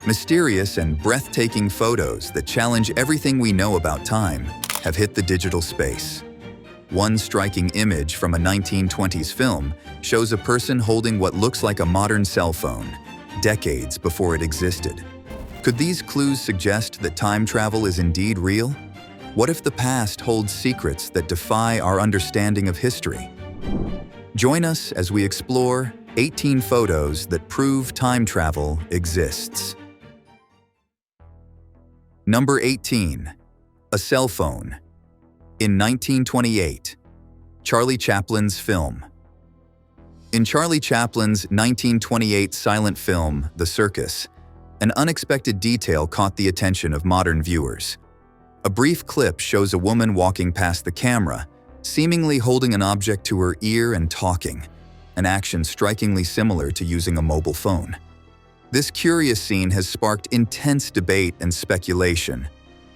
Mysterious and breathtaking photos that challenge everything we know about time have hit the digital space. One striking image from a 1920s film shows a person holding what looks like a modern cell phone, decades before it existed. Could these clues suggest that time travel is indeed real? What if the past holds secrets that defy our understanding of history? Join us as we explore 18 photos that prove time travel exists. Number 18. A cell phone. In 1928, Charlie Chaplin's film. In Charlie Chaplin's 1928 silent film, The Circus, an unexpected detail caught the attention of modern viewers. A brief clip shows a woman walking past the camera, seemingly holding an object to her ear and talking, an action strikingly similar to using a mobile phone. This curious scene has sparked intense debate and speculation.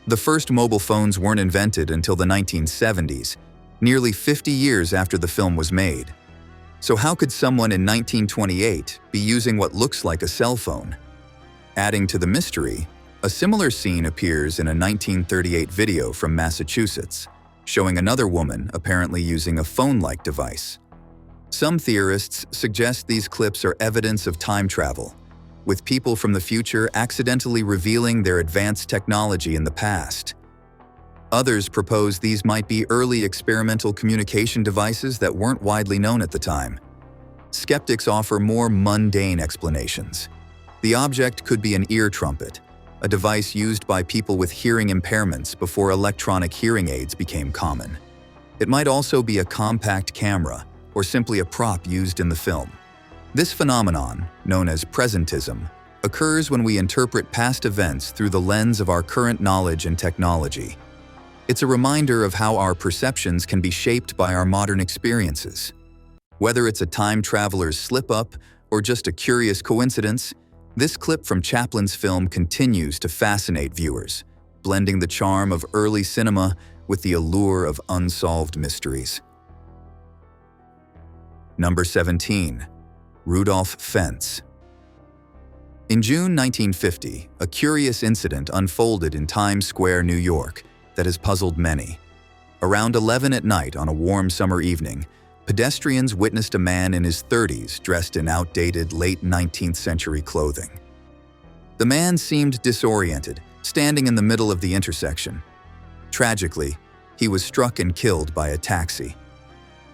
The first mobile phones weren't invented until the 1970s, nearly 50 years after the film was made. So how could someone in 1928 be using what looks like a cell phone? Adding to the mystery, a similar scene appears in a 1938 video from Massachusetts, showing another woman apparently using a phone-like device. Some theorists suggest these clips are evidence of time travel, with people from the future accidentally revealing their advanced technology in the past. Others propose these might be early experimental communication devices that weren't widely known at the time. Skeptics offer more mundane explanations. The object could be an ear trumpet, a device used by people with hearing impairments before electronic hearing aids became common. It might also be a compact camera, or simply a prop used in the film. This phenomenon, known as presentism, occurs when we interpret past events through the lens of our current knowledge and technology. It's a reminder of how our perceptions can be shaped by our modern experiences. Whether it's a time traveler's slip-up or just a curious coincidence, this clip from Chaplin's film continues to fascinate viewers, blending the charm of early cinema with the allure of unsolved mysteries. Number 17. Rudolph Fence. In June 1950, a curious incident unfolded in Times Square, New York, that has puzzled many. Around 11 at night on a warm summer evening, pedestrians witnessed a man in his 30s dressed in outdated late 19th century clothing. The man seemed disoriented, standing in the middle of the intersection. Tragically, he was struck and killed by a taxi.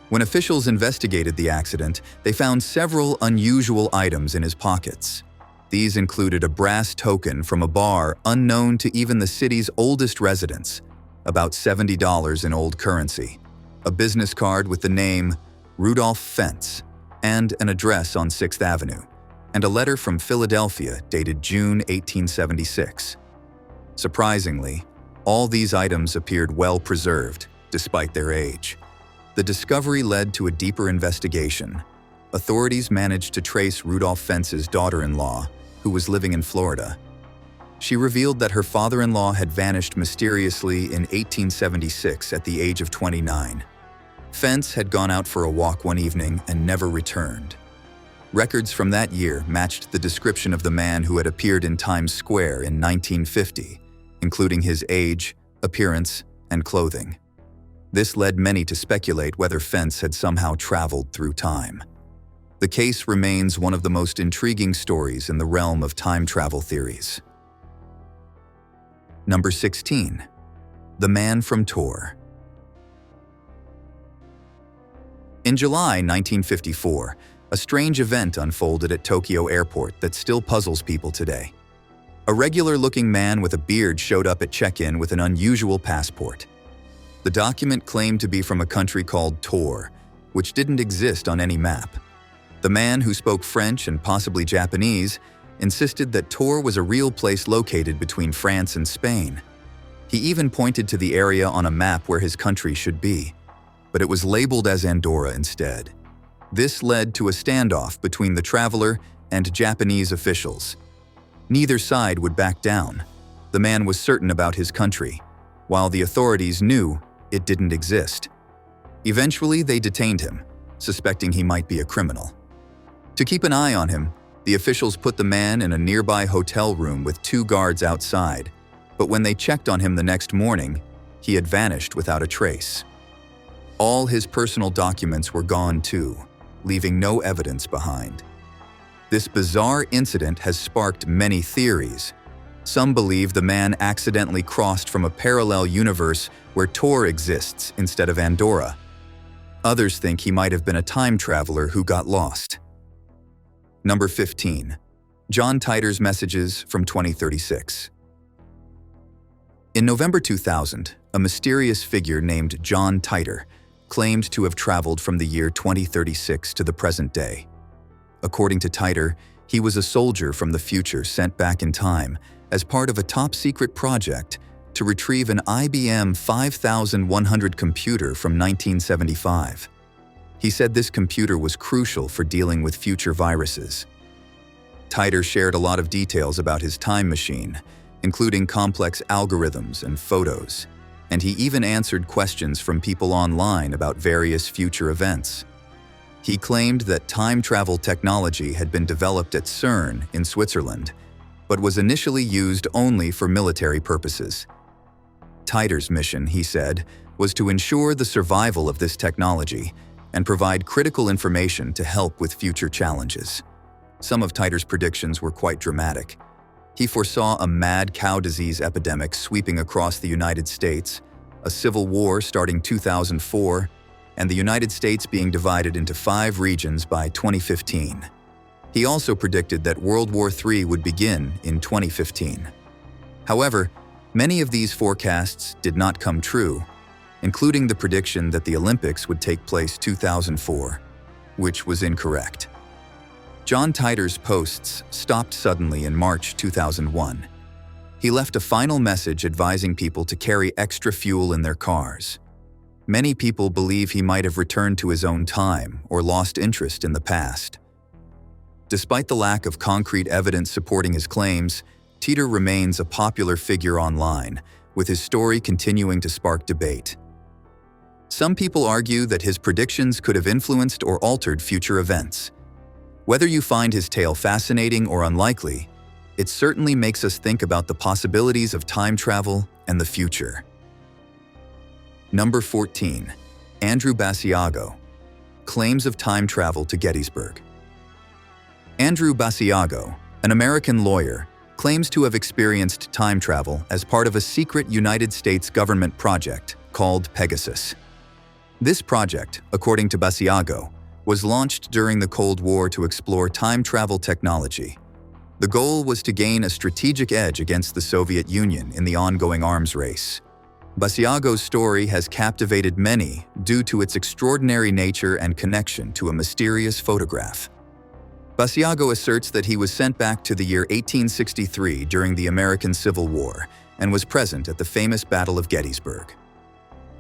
When officials investigated the accident, they found several unusual items in his pockets. These included a brass token from a bar unknown to even the city's oldest residents, about $70 in old currency, a business card with the name Rudolph Fence, and an address on 6th Avenue, and a letter from Philadelphia dated June 1876. Surprisingly, all these items appeared well preserved, despite their age. The discovery led to a deeper investigation. Authorities managed to trace Rudolph Fence's daughter-in-law, who was living in Florida. She revealed that her father-in-law had vanished mysteriously in 1876 at the age of 29. Fence had gone out for a walk one evening and never returned. Records from that year matched the description of the man who had appeared in Times Square in 1950, including his age, appearance, and clothing. This led many to speculate whether Fence had somehow traveled through time. The case remains one of the most intriguing stories in the realm of time travel theories. Number 16. The Man from Tor. In July 1954, a strange event unfolded at Tokyo Airport that still puzzles people today. A regular-looking man with a beard showed up at check-in with an unusual passport. The document claimed to be from a country called Tor, which didn't exist on any map. The man, who spoke French and possibly Japanese, insisted that Tor was a real place located between France and Spain. He even pointed to the area on a map where his country should be, but it was labeled as Andorra instead. This led to a standoff between the traveler and Japanese officials. Neither side would back down. The man was certain about his country, while the authorities knew it didn't exist. Eventually, they detained him, suspecting he might be a criminal. To keep an eye on him, The officials put the man in a nearby hotel room with 2 guards outside, but when they checked on him the next morning, he had vanished without a trace. All his personal documents were gone too, leaving no evidence behind. This bizarre incident has sparked many theories. Some believe the man accidentally crossed from a parallel universe where Tor exists instead of Andorra. Others think he might have been a time traveler who got lost. Number 15. John Titor's messages from 2036. In November 2000, a mysterious figure named John Titor claimed to have traveled from the year 2036 to the present day. According to Titor, he was a soldier from the future sent back in time as part of a top-secret project to retrieve an IBM 5100 computer from 1975. He said this computer was crucial for dealing with future viruses. Titor shared a lot of details about his time machine, including complex algorithms and photos, and he even answered questions from people online about various future events. He claimed that time travel technology had been developed at CERN in Switzerland, but was initially used only for military purposes. Titor's mission, he said, was to ensure the survival of this technology and provide critical information to help with future challenges. Some of Titor's predictions were quite dramatic. He foresaw a mad cow disease epidemic sweeping across the United States, a civil war starting 2004, and the United States being divided into 5 regions by 2015. He also predicted that World War III would begin in 2015. However, many of these forecasts did not come true, including the prediction that the Olympics would take place 2004, which was incorrect. John Titor's posts stopped suddenly in March 2001. He left a final message advising people to carry extra fuel in their cars. Many people believe he might have returned to his own time or lost interest in the past. Despite the lack of concrete evidence supporting his claims, Titor remains a popular figure online, with his story continuing to spark debate. Some people argue that his predictions could have influenced or altered future events. Whether you find his tale fascinating or unlikely, it certainly makes us think about the possibilities of time travel and the future. Number 14. Andrew Basiago. Claims of time travel to Gettysburg. Andrew Basiago, an American lawyer, claims to have experienced time travel as part of a secret United States government project called Pegasus. This project, according to Basiago, was launched during the Cold War to explore time travel technology. The goal was to gain a strategic edge against the Soviet Union in the ongoing arms race. Basiago's story has captivated many due to its extraordinary nature and connection to a mysterious photograph. Basiago asserts that he was sent back to the year 1863 during the American Civil War and was present at the famous Battle of Gettysburg.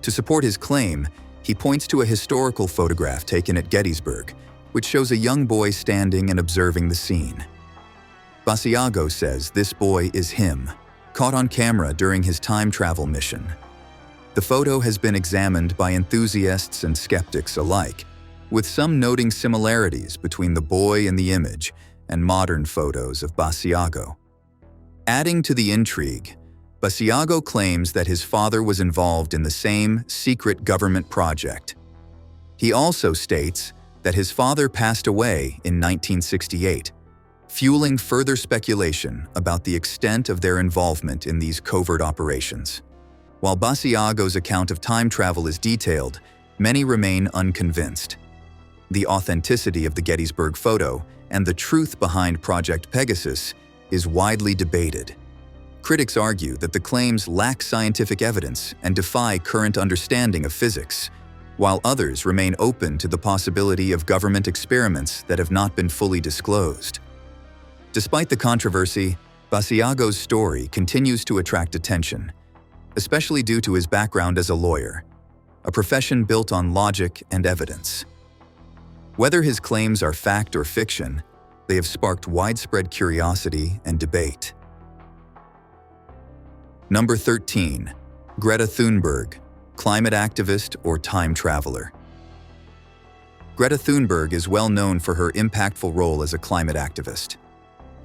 To support his claim, he points to a historical photograph taken at Gettysburg, which shows a young boy standing and observing the scene. Basiago says this boy is him, caught on camera during his time travel mission. The photo has been examined by enthusiasts and skeptics alike, with some noting similarities between the boy in the image and modern photos of Basiago. Adding to the intrigue, Basiago claims that his father was involved in the same secret government project. He also states that his father passed away in 1968, fueling further speculation about the extent of their involvement in these covert operations. While Basiago's account of time travel is detailed, many remain unconvinced. The authenticity of the Gettysburg photo and the truth behind Project Pegasus is widely debated. Critics argue that the claims lack scientific evidence and defy current understanding of physics, while others remain open to the possibility of government experiments that have not been fully disclosed. Despite the controversy, Basiago's story continues to attract attention, especially due to his background as a lawyer, a profession built on logic and evidence. Whether his claims are fact or fiction, they have sparked widespread curiosity and debate. Number 13. Greta Thunberg, climate activist or time traveler. Greta Thunberg is well known for her impactful role as a climate activist.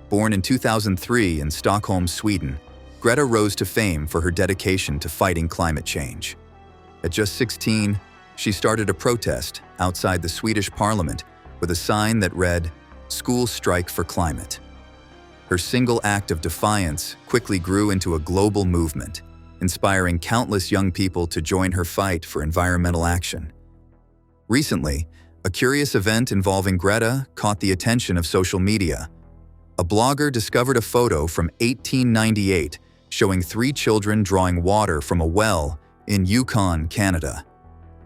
Born in 2003 in Stockholm, Sweden, Greta rose to fame for her dedication to fighting climate change. At just 16, she started a protest outside the Swedish parliament with a sign that read, "School Strike for Climate." Her single act of defiance quickly grew into a global movement, inspiring countless young people to join her fight for environmental action. Recently, a curious event involving Greta caught the attention of social media. A blogger discovered a photo from 1898 showing 3 children drawing water from a well in Yukon, Canada.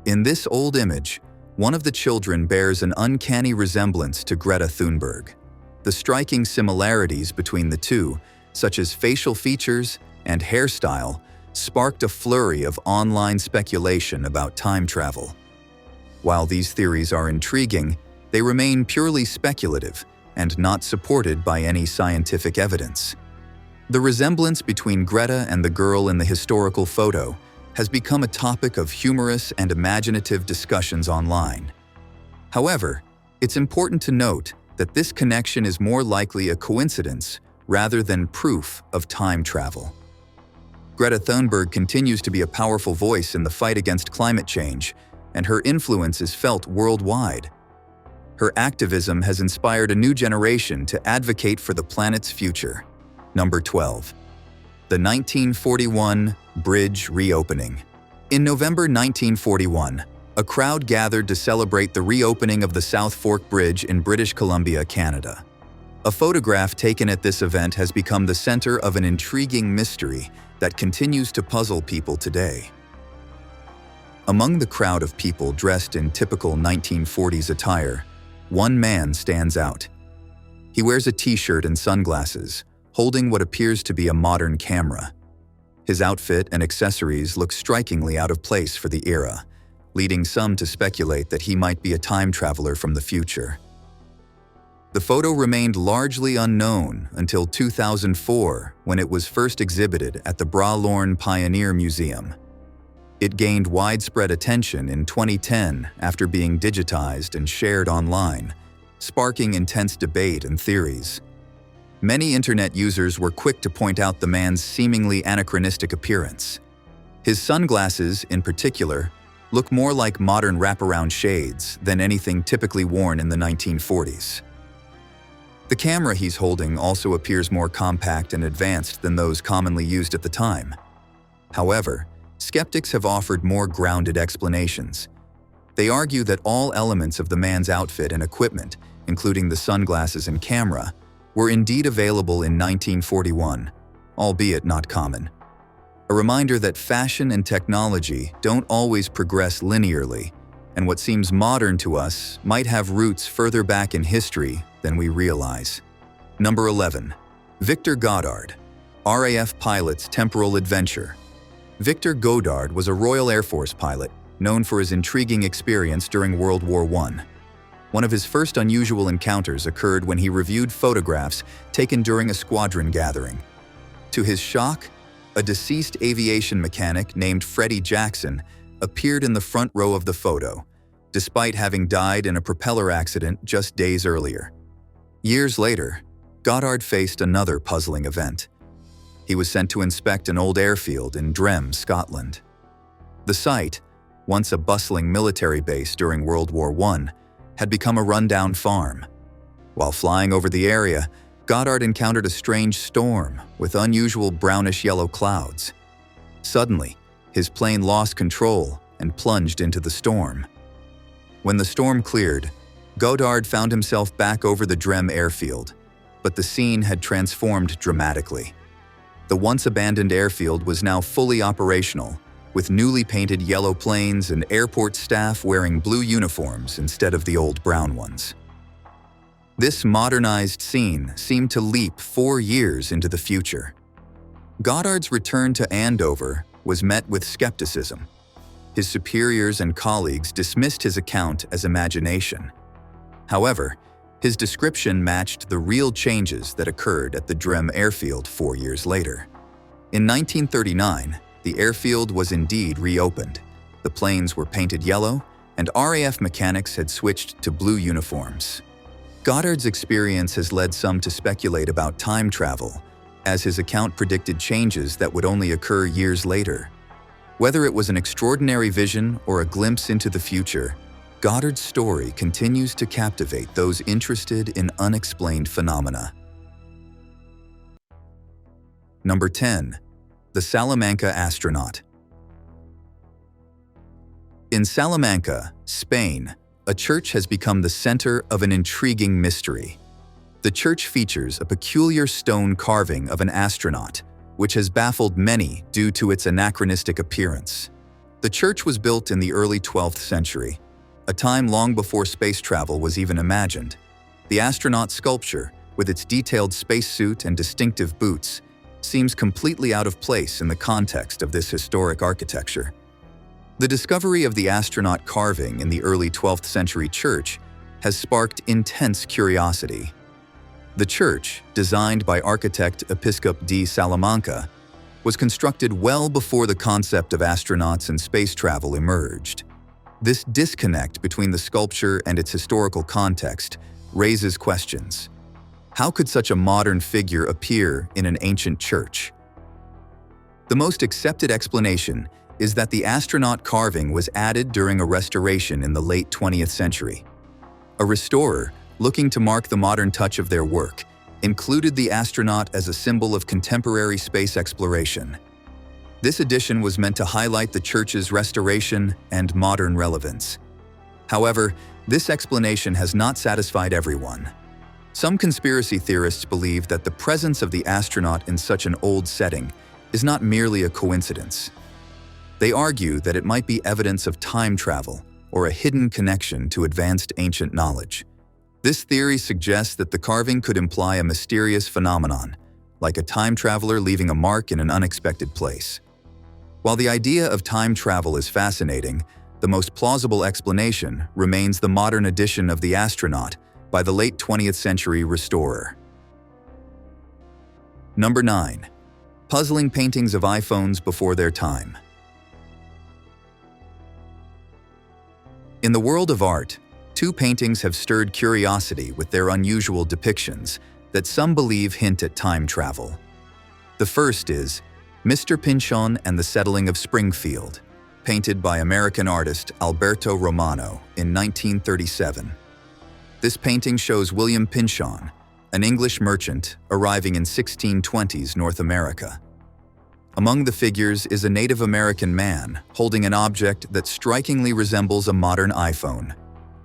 In this old image, one of the children bears an uncanny resemblance to Greta Thunberg. The striking similarities between the two, such as facial features and hairstyle, sparked a flurry of online speculation about time travel. While these theories are intriguing, they remain purely speculative and not supported by any scientific evidence. The resemblance between Greta and the girl in the historical photo has become a topic of humorous and imaginative discussions online. However, it's important to note that this connection is more likely a coincidence rather than proof of time travel. Greta Thunberg continues to be a powerful voice in the fight against climate change, and her influence is felt worldwide. Her activism has inspired a new generation to advocate for the planet's future. Number 12. The 1941 Bridge Reopening. In November 1941, a crowd gathered to celebrate the reopening of the South Fork Bridge in British Columbia, Canada. A photograph taken at this event has become the center of an intriguing mystery that continues to puzzle people today. Among the crowd of people dressed in typical 1940s attire, one man stands out. He wears a t-shirt and sunglasses, holding what appears to be a modern camera. His outfit and accessories look strikingly out of place for the era, leading some to speculate that he might be a time traveler from the future. The photo remained largely unknown until 2004, when it was first exhibited at the Bra-Lorne Pioneer Museum. It gained widespread attention in 2010 after being digitized and shared online, sparking intense debate and theories. Many internet users were quick to point out the man's seemingly anachronistic appearance. His sunglasses, in particular, look more like modern wraparound shades than anything typically worn in the 1940s. The camera he's holding also appears more compact and advanced than those commonly used at the time. However, skeptics have offered more grounded explanations. They argue that all elements of the man's outfit and equipment, including the sunglasses and camera, were indeed available in 1941, albeit not common. A reminder that fashion and technology don't always progress linearly, and what seems modern to us might have roots further back in history than we realize. Number 11. Victor Goddard, RAF pilot's temporal adventure. Victor Goddard was a Royal Air Force pilot known for his intriguing experience during World War I. One of his first unusual encounters occurred when he reviewed photographs taken during a squadron gathering. To his shock, a deceased aviation mechanic named Freddie Jackson appeared in the front row of the photo, despite having died in a propeller accident just days earlier. Years later, Goddard faced another puzzling event. He was sent to inspect an old airfield in Drem, Scotland. The site, once a bustling military base during World War I, had become a rundown farm. While flying over the area, Goddard encountered a strange storm with unusual brownish-yellow clouds. Suddenly, his plane lost control and plunged into the storm. When the storm cleared, Goddard found himself back over the Drem airfield, but the scene had transformed dramatically. The once abandoned airfield was now fully operational, with newly painted yellow planes and airport staff wearing blue uniforms instead of the old brown ones. This modernized scene seemed to leap 4 years into the future. Goddard's return to Andover was met with skepticism. His superiors and colleagues dismissed his account as imagination. However, his description matched the real changes that occurred at the Drem airfield 4 years later. In 1939, the airfield was indeed reopened. The planes were painted yellow, and RAF mechanics had switched to blue uniforms. Goddard's experience has led some to speculate about time travel, as his account predicted changes that would only occur years later. Whether it was an extraordinary vision or a glimpse into the future, Goddard's story continues to captivate those interested in unexplained phenomena. Number 10. The Salamanca Astronaut. In Salamanca, Spain, a church has become the center of an intriguing mystery. The church features a peculiar stone carving of an astronaut, which has baffled many due to its anachronistic appearance. The church was built in the early 12th century, a time long before space travel was even imagined. The astronaut sculpture, with its detailed spacesuit and distinctive boots, seems completely out of place in the context of this historic architecture. The discovery of the astronaut carving in the early 12th century church has sparked intense curiosity. The church, designed by architect Episcop de Salamanca, was constructed well before the concept of astronauts and space travel emerged. This disconnect between the sculpture and its historical context raises questions. How could such a modern figure appear in an ancient church? The most accepted explanation is that the astronaut carving was added during a restoration in the late 20th century. A restorer, looking to mark the modern touch of their work, included the astronaut as a symbol of contemporary space exploration. This addition was meant to highlight the church's restoration and modern relevance. However, this explanation has not satisfied everyone. Some conspiracy theorists believe that the presence of the astronaut in such an old setting is not merely a coincidence. They argue that it might be evidence of time travel or a hidden connection to advanced ancient knowledge. This theory suggests that the carving could imply a mysterious phenomenon, like a time traveler leaving a mark in an unexpected place. While the idea of time travel is fascinating, the most plausible explanation remains the modern addition of the astronaut by the late 20th century restorer. Number 9. Puzzling paintings of iPhones before their time. In the world of art, two paintings have stirred curiosity with their unusual depictions that some believe hint at time travel. The first is Mr. Pinchon and the Settling of Springfield, painted by American artist Alberto Romano in 1937. This painting shows William Pinchon, an English merchant arriving in 1620s North America. Among the figures is a Native American man holding an object that strikingly resembles a modern iPhone.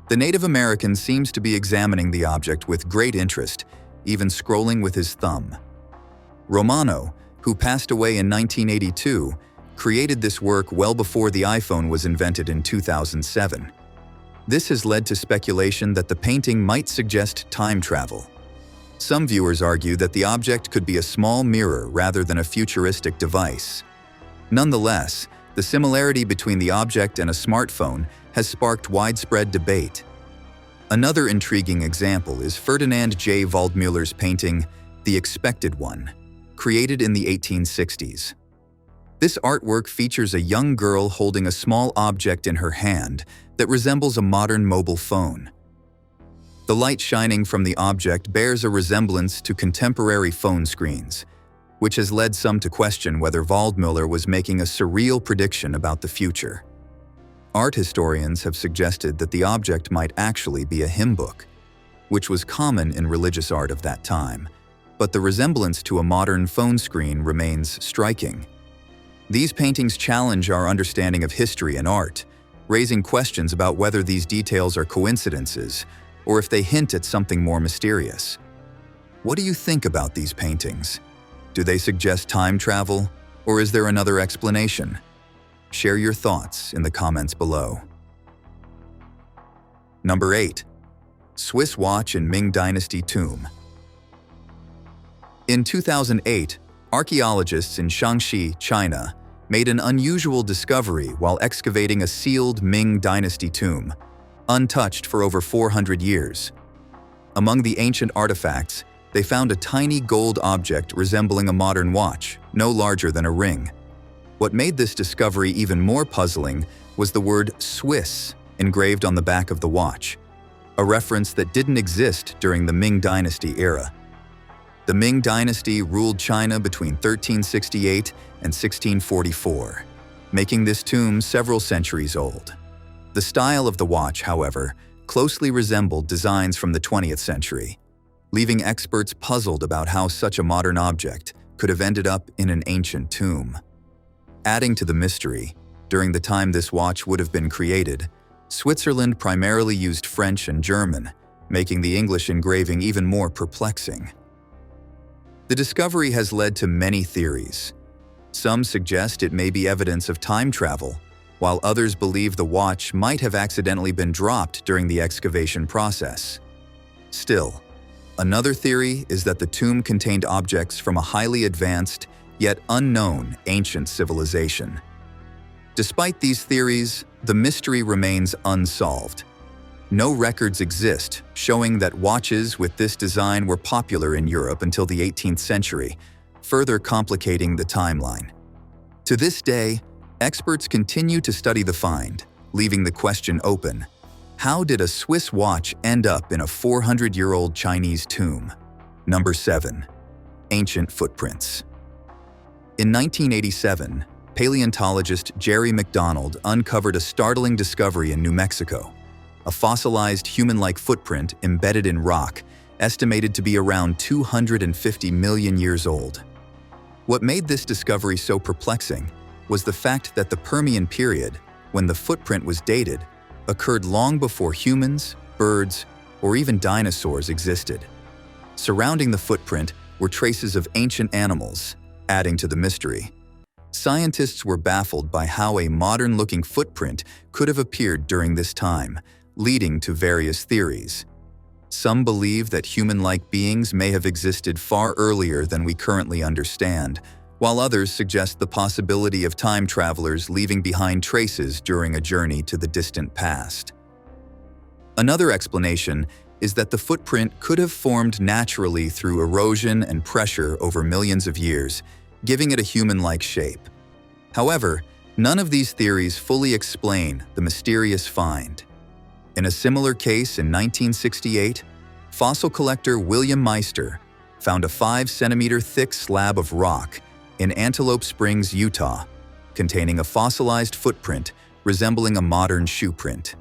The Native American seems to be examining the object with great interest, even scrolling with his thumb. Romano, who passed away in 1982, created this work well before the iPhone was invented in 2007. This has led to speculation that the painting might suggest time travel. Some viewers argue that the object could be a small mirror rather than a futuristic device. Nonetheless, the similarity between the object and a smartphone has sparked widespread debate. Another intriguing example is Ferdinand J. Waldmüller's painting, The Expected One, created in the 1860s. This artwork features a young girl holding a small object in her hand that resembles a modern mobile phone. The light shining from the object bears a resemblance to contemporary phone screens, which has led some to question whether Waldmüller was making a surreal prediction about the future. Art historians have suggested that the object might actually be a hymn book, which was common in religious art of that time, but the resemblance to a modern phone screen remains striking. These paintings challenge our understanding of history and art, raising questions about whether these details are coincidences or if they hint at something more mysterious. What do you think about these paintings? Do they suggest time travel, or is there another explanation? Share your thoughts in the comments below. Number 8. Swiss watch in Ming Dynasty tomb. In 2008, archaeologists in Shaanxi, China, made an unusual discovery while excavating a sealed Ming Dynasty tomb, untouched for over 400 years. Among the ancient artifacts, they found a tiny gold object resembling a modern watch, no larger than a ring. What made this discovery even more puzzling was the word Swiss engraved on the back of the watch, a reference that didn't exist during the Ming Dynasty era. The Ming Dynasty ruled China between 1368 and 1644, making this tomb several centuries old. The style of the watch, however, closely resembled designs from the 20th century, leaving experts puzzled about how such a modern object could have ended up in an ancient tomb. Adding to the mystery, during the time this watch would have been created, Switzerland primarily used French and German, making the English engraving even more perplexing. The discovery has led to many theories. Some suggest it may be evidence of time travel, while others believe the watch might have accidentally been dropped during the excavation process. Still, another theory is that the tomb contained objects from a highly advanced, yet unknown, ancient civilization. Despite these theories, the mystery remains unsolved. No records exist showing that watches with this design were popular in Europe until the 18th century, further complicating the timeline. To this day, experts continue to study the find, leaving the question open: how did a Swiss watch end up in a 400-year-old Chinese tomb? Number 7. Ancient footprints. In 1987, paleontologist Jerry McDonald uncovered a startling discovery in New Mexico: a fossilized human-like footprint embedded in rock, estimated to be around 250 million years old. What made this discovery so perplexing was the fact that the Permian period, when the footprint was dated, occurred long before humans, birds, or even dinosaurs existed. Surrounding the footprint were traces of ancient animals, adding to the mystery. Scientists were baffled by how a modern-looking footprint could have appeared during this time, leading to various theories. Some believe that human-like beings may have existed far earlier than we currently understand, while others suggest the possibility of time travelers leaving behind traces during a journey to the distant past. Another explanation is that the footprint could have formed naturally through erosion and pressure over millions of years, giving it a human-like shape. However, none of these theories fully explain the mysterious find. In a similar case in 1968, fossil collector William Meister found a 5-centimeter thick slab of rock in Antelope Springs, Utah, containing a fossilized footprint resembling a modern shoe print.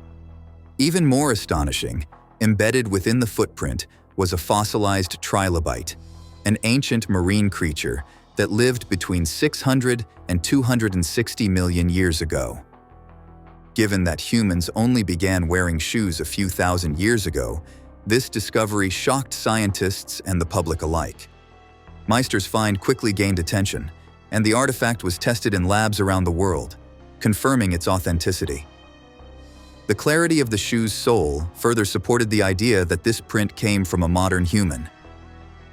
Even more astonishing, embedded within the footprint was a fossilized trilobite, an ancient marine creature that lived between 600 and 260 million years ago. Given that humans only began wearing shoes a few thousand years ago, this discovery shocked scientists and the public alike. Meister's find quickly gained attention, and the artifact was tested in labs around the world, confirming its authenticity. The clarity of the shoe's sole further supported the idea that this print came from a modern human.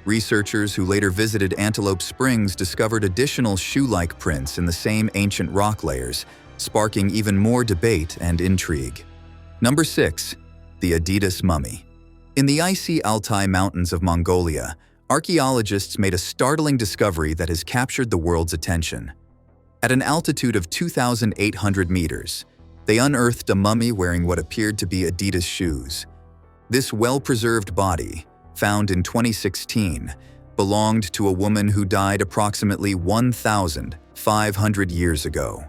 Researchers who later visited Antelope Springs discovered additional shoe-like prints in the same ancient rock layers, sparking even more debate and intrigue. Number 6. The Adidas Mummy. In the icy Altai Mountains of Mongolia, archaeologists made a startling discovery that has captured the world's attention. At an altitude of 2,800 meters, they unearthed a mummy wearing what appeared to be Adidas shoes. This well-preserved body, found in 2016, belonged to a woman who died approximately 1,500 years ago.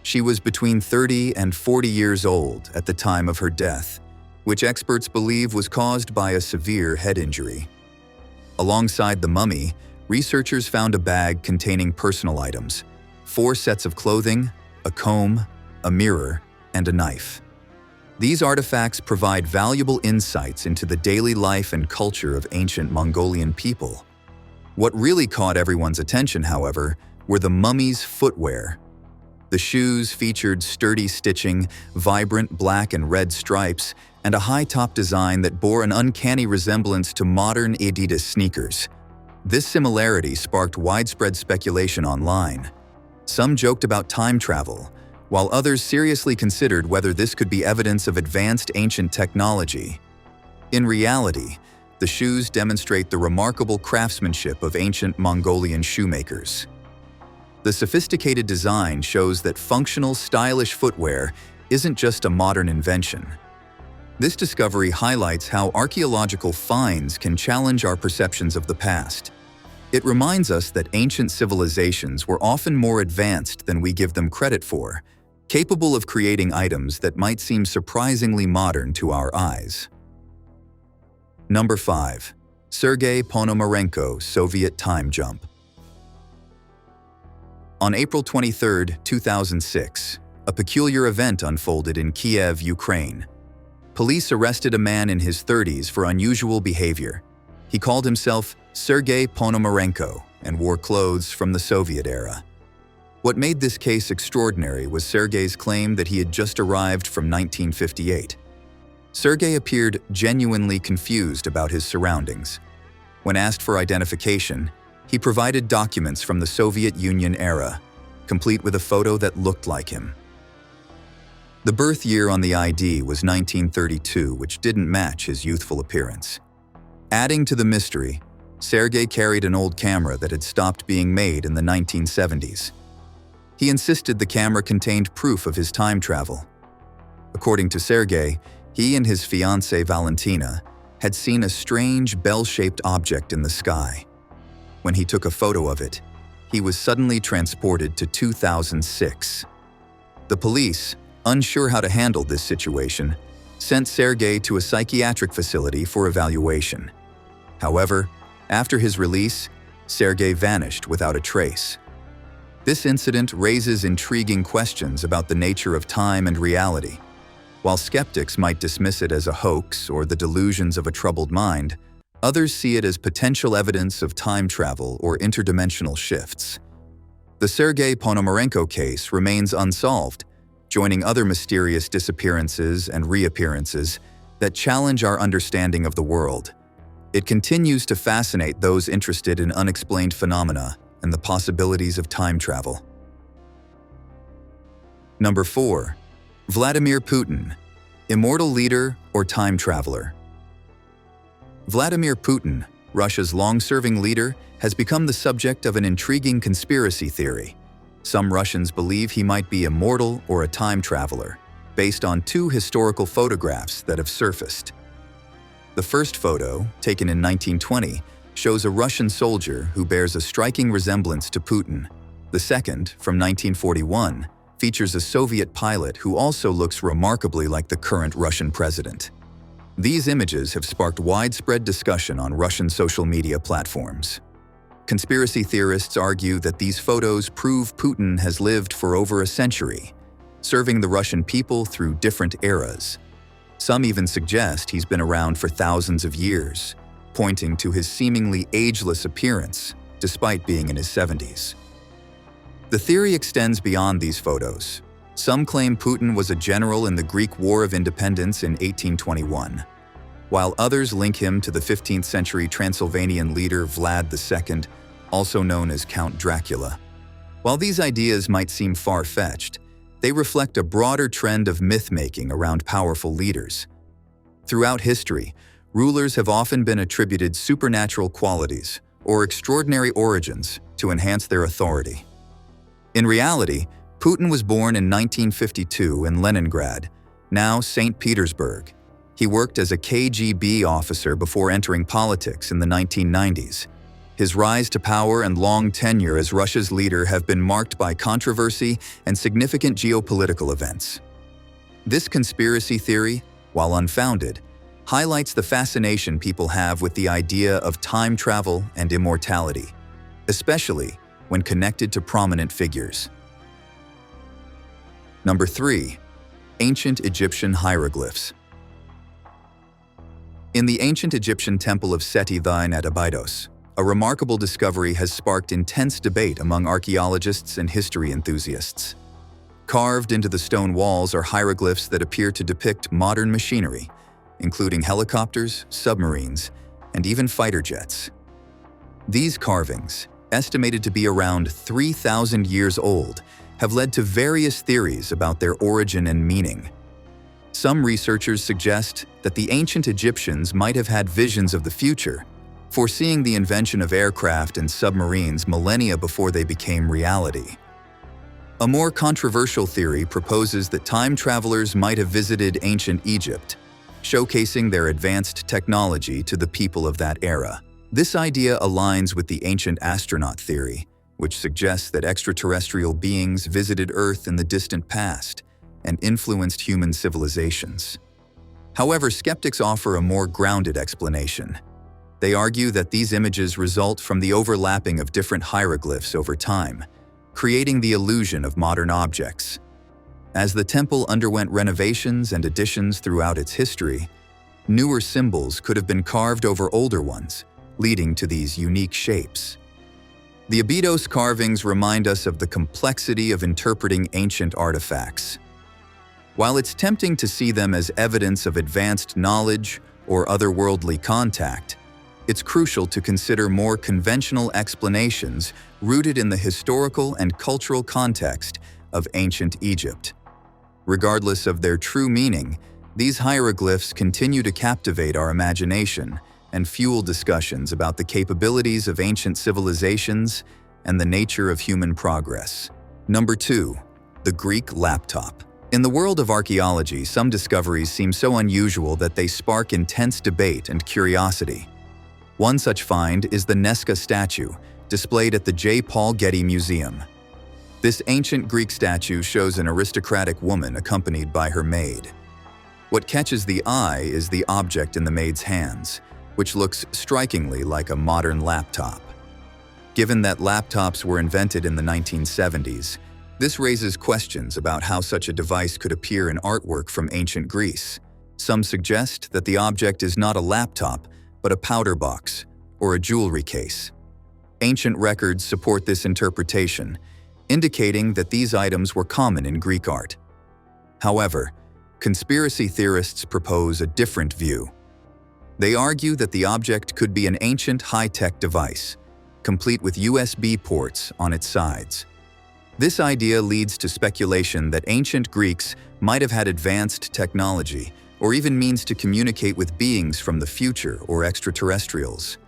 She was between 30 and 40 years old at the time of her death, which experts believe was caused by a severe head injury. Alongside the mummy, researchers found a bag containing personal items: 4 sets of clothing, a comb, a mirror, and a knife. These artifacts provide valuable insights into the daily life and culture of ancient Mongolian people. What really caught everyone's attention, however, were the mummy's footwear. The shoes featured sturdy stitching, vibrant black and red stripes, and a high-top design that bore an uncanny resemblance to modern Adidas sneakers. This similarity sparked widespread speculation online. Some joked about time travel, while others seriously considered whether this could be evidence of advanced ancient technology. In reality, the shoes demonstrate the remarkable craftsmanship of ancient Mongolian shoemakers. The sophisticated design shows that functional, stylish footwear isn't just a modern invention. This discovery highlights how archaeological finds can challenge our perceptions of the past. It reminds us that ancient civilizations were often more advanced than we give them credit for, capable of creating items that might seem surprisingly modern to our eyes. Number 5. Sergey Ponomarenko Soviet Time Jump. On April 23, 2006, a peculiar event unfolded in Kiev, Ukraine. Police arrested a man in his 30s for unusual behavior. He called himself Sergey Ponomarenko and wore clothes from the Soviet era. What made this case extraordinary was Sergey's claim that he had just arrived from 1958. Sergey appeared genuinely confused about his surroundings. When asked for identification, he provided documents from the Soviet Union era, complete with a photo that looked like him. The birth year on the ID was 1932, which didn't match his youthful appearance. Adding to the mystery, Sergey carried an old camera that had stopped being made in the 1970s. He insisted the camera contained proof of his time travel. According to Sergey, he and his fiancée Valentina had seen a strange bell-shaped object in the sky. When he took a photo of it, he was suddenly transported to 2006. The police, unsure how to handle this situation, sent Sergey to a psychiatric facility for evaluation. However, after his release, Sergey vanished without a trace. This incident raises intriguing questions about the nature of time and reality. While skeptics might dismiss it as a hoax or the delusions of a troubled mind, others see it as potential evidence of time travel or interdimensional shifts. The Sergey Ponomarenko case remains unsolved, joining other mysterious disappearances and reappearances that challenge our understanding of the world. It continues to fascinate those interested in unexplained phenomena and the possibilities of time travel. Number 4. Vladimir Putin, immortal leader or time traveler? Vladimir Putin, Russia's long-serving leader, has become the subject of an intriguing conspiracy theory. Some Russians believe he might be immortal or a time traveler, based on 2 historical photographs that have surfaced. The first photo, taken in 1920, shows a Russian soldier who bears a striking resemblance to Putin. The second, from 1941, features a Soviet pilot who also looks remarkably like the current Russian president. These images have sparked widespread discussion on Russian social media platforms. Conspiracy theorists argue that these photos prove Putin has lived for over a century, serving the Russian people through different eras. Some even suggest he's been around for thousands of years, pointing to his seemingly ageless appearance, despite being in his 70s. The theory extends beyond these photos. Some claim Putin was a general in the Greek War of Independence in 1821, while others link him to the 15th century Transylvanian leader Vlad II, also known as Count Dracula. While these ideas might seem far-fetched, they reflect a broader trend of myth-making around powerful leaders. Throughout history, rulers have often been attributed supernatural qualities or extraordinary origins to enhance their authority. In reality, Putin was born in 1952 in Leningrad, now St. Petersburg. He worked as a KGB officer before entering politics in the 1990s. His rise to power and long tenure as Russia's leader have been marked by controversy and significant geopolitical events. This conspiracy theory, while unfounded, highlights the fascination people have with the idea of time travel and immortality, especially when connected to prominent figures. Number 3. Ancient Egyptian Hieroglyphs. In the ancient Egyptian temple of Seti I at Abydos, a remarkable discovery has sparked intense debate among archaeologists and history enthusiasts. Carved into the stone walls are hieroglyphs that appear to depict modern machinery, including helicopters, submarines, and even fighter jets. These carvings, estimated to be around 3,000 years old, have led to various theories about their origin and meaning. Some researchers suggest that the ancient Egyptians might have had visions of the future, foreseeing the invention of aircraft and submarines millennia before they became reality. A more controversial theory proposes that time travelers might have visited ancient Egypt, showcasing their advanced technology to the people of that era. This idea aligns with the ancient astronaut theory, which suggests that extraterrestrial beings visited Earth in the distant past and influenced human civilizations. However, skeptics offer a more grounded explanation. They argue that these images result from the overlapping of different hieroglyphs over time, creating the illusion of modern objects. As the temple underwent renovations and additions throughout its history, newer symbols could have been carved over older ones, leading to these unique shapes. The Abydos carvings remind us of the complexity of interpreting ancient artifacts. While it's tempting to see them as evidence of advanced knowledge or otherworldly contact, it's crucial to consider more conventional explanations rooted in the historical and cultural context of ancient Egypt. Regardless of their true meaning, these hieroglyphs continue to captivate our imagination and fuel discussions about the capabilities of ancient civilizations and the nature of human progress. Number 2. The Greek laptop. In the world of archaeology, some discoveries seem so unusual that they spark intense debate and curiosity. One such find is the Nazca statue, displayed at the J. Paul Getty Museum. This ancient Greek statue shows an aristocratic woman accompanied by her maid. What catches the eye is the object in the maid's hands, which looks strikingly like a modern laptop. Given that laptops were invented in the 1970s, this raises questions about how such a device could appear in artwork from ancient Greece. Some suggest that the object is not a laptop, but a powder box or a jewelry case. Ancient records support this interpretation, indicating that these items were common in Greek art. However, conspiracy theorists propose a different view. They argue that the object could be an ancient high-tech device, complete with USB ports on its sides. This idea leads to speculation that ancient Greeks might have had advanced technology or even means to communicate with beings from the future or extraterrestrials.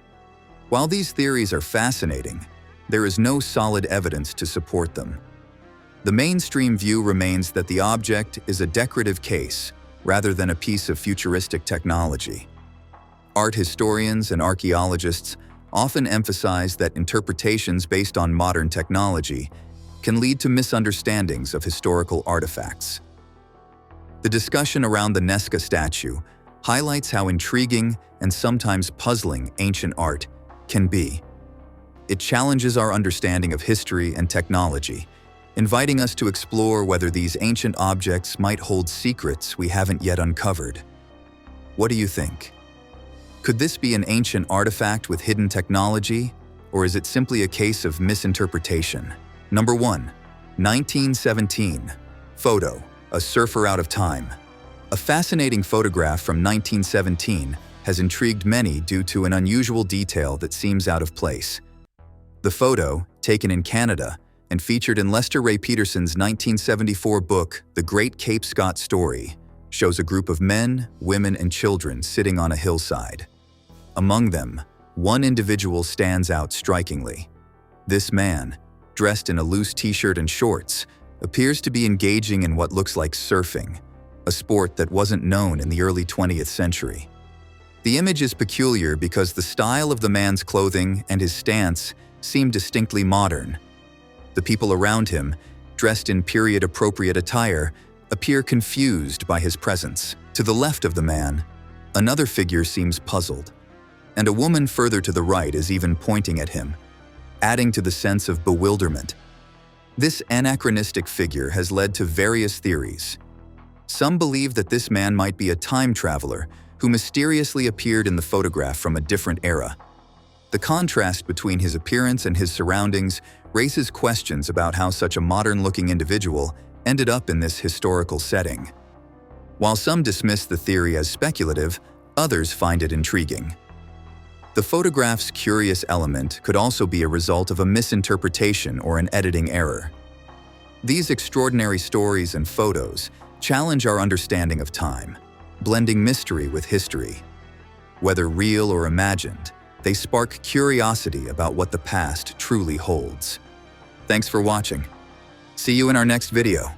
While these theories are fascinating, there is no solid evidence to support them. The mainstream view remains that the object is a decorative case rather than a piece of futuristic technology. Art historians and archaeologists often emphasize that interpretations based on modern technology can lead to misunderstandings of historical artifacts. The discussion around the Nazca statue highlights how intriguing and sometimes puzzling ancient art can be. It challenges our understanding of history and technology, inviting us to explore whether these ancient objects might hold secrets we haven't yet uncovered. What do you think? Could this be an ancient artifact with hidden technology, or is it simply a case of misinterpretation? Number 1. 1917. Photo: A Surfer Out of Time. A fascinating photograph from 1917 has intrigued many due to an unusual detail that seems out of place. The photo, taken in Canada and featured in Lester Ray Peterson's 1974 book, The Great Cape Scott Story, shows a group of men, women, and children sitting on a hillside. Among them, one individual stands out strikingly. This man, dressed in a loose t-shirt and shorts, appears to be engaging in what looks like surfing, a sport that wasn't known in the early 20th century. The image is peculiar because the style of the man's clothing and his stance seem distinctly modern. The people around him, dressed in period-appropriate attire, appear confused by his presence. To the left of the man, another figure seems puzzled, and a woman further to the right is even pointing at him, adding to the sense of bewilderment. This anachronistic figure has led to various theories. Some believe that this man might be a time traveler who mysteriously appeared in the photograph from a different era. The contrast between his appearance and his surroundings raises questions about how such a modern-looking individual ended up in this historical setting. While some dismiss the theory as speculative, others find it intriguing. The photograph's curious element could also be a result of a misinterpretation or an editing error. These extraordinary stories and photos challenge our understanding of time, blending mystery with history. Whether real or imagined, they spark curiosity about what the past truly holds. Thanks for watching. See you in our next video.